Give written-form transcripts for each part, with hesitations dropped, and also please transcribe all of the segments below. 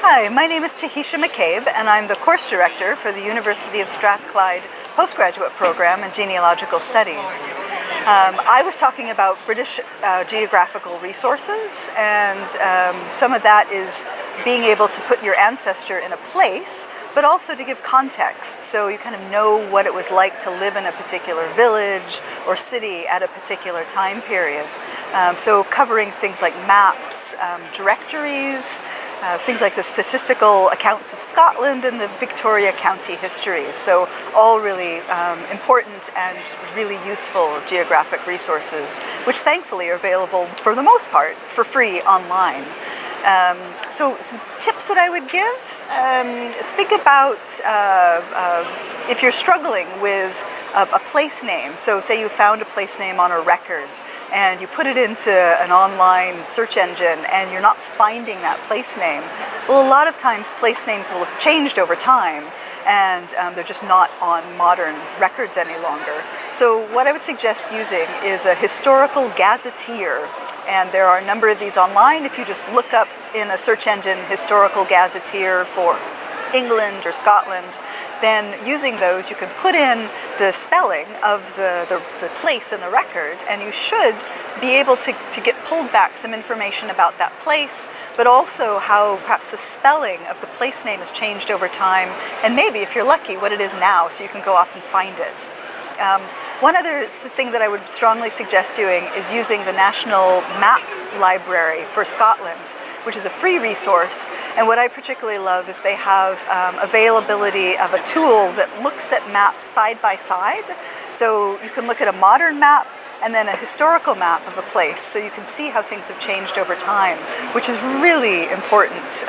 Hi, my name is Tahitia McCabe, and I'm the course director for the University of Strathclyde postgraduate program in genealogical studies. I was talking about British geographical resources, and some of that is being able to put your ancestor in a place, but also to give context, so you kind of know what it was like to live in a particular village or city at a particular time period. So covering things like maps, directories, things like the statistical accounts of Scotland and the Victoria County histories. So all really important and really useful geographic resources, which thankfully are available for the most part for free online. So some tips that I would give, think about if you're struggling with a place name. So say you found a place name on a record and you put it into an online search engine and you're not finding that place name. Well, a lot of times place names will have changed over time and they're just not on modern records any longer. So what I would suggest using is a historical gazetteer. And there are a number of these online. If you just look up in a search engine historical gazetteer for England or Scotland, then using those you can put in the spelling of the place in the record, and you should be able to get pulled back some information about that place, but also how perhaps the spelling of the place name has changed over time, and maybe if you're lucky what it is now, so you can go off and find it. One other thing that I would strongly suggest doing is using the National Map Library for Scotland, which is a free resource. And what I particularly love is they have availability of a tool that looks at maps side by side. So you can look at a modern map and then a historical map of a place, so you can see how things have changed over time, which is really important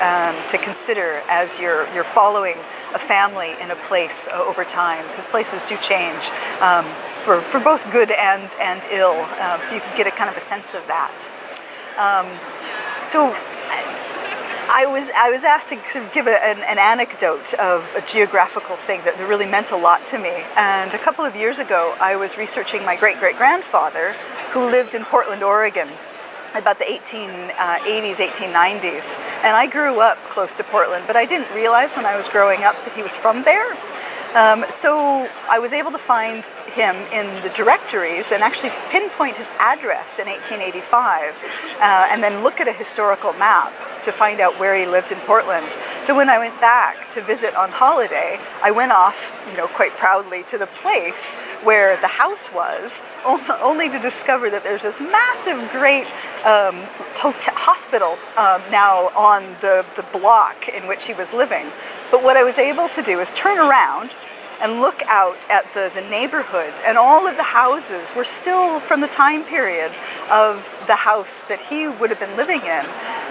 to consider as you're following a family in a place over time, because places do change for both good and ill, so you can get a kind of a sense of that. So I was asked to sort of give an anecdote of a geographical thing that really meant a lot to me. And a couple of years ago, I was researching my great-great-grandfather, who lived in Portland, Oregon, about the 1880s, 1890s. And I grew up close to Portland, but I didn't realize when I was growing up that he was from there. So I was able to find him in the directories and actually pinpoint his address in 1885, and then look at a historical map to find out where he lived in Portland. So when I went back to visit on holiday, I went off, quite proudly to the place where the house was, only to discover that there's this massive, great hospital now on the block in which he was living. But what I was able to do is turn around and look out at the neighborhoods, and all of the houses were still from the time period of the house that he would have been living in.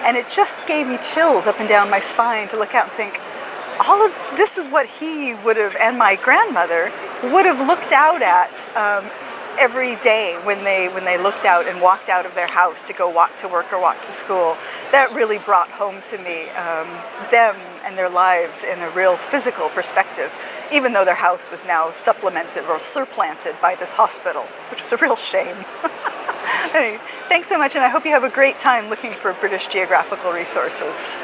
And it just gave me chills up and down my spine to look out and think, all of this is what he would have, and my grandmother would have looked out at every day when they looked out and walked out of their house to go walk to work or walk to school. That really brought home to me them and their lives in a real physical perspective, even though their house was now supplemented or supplanted by this hospital, which was a real shame. Anyway, thanks so much, and I hope you have a great time looking for British geographical resources.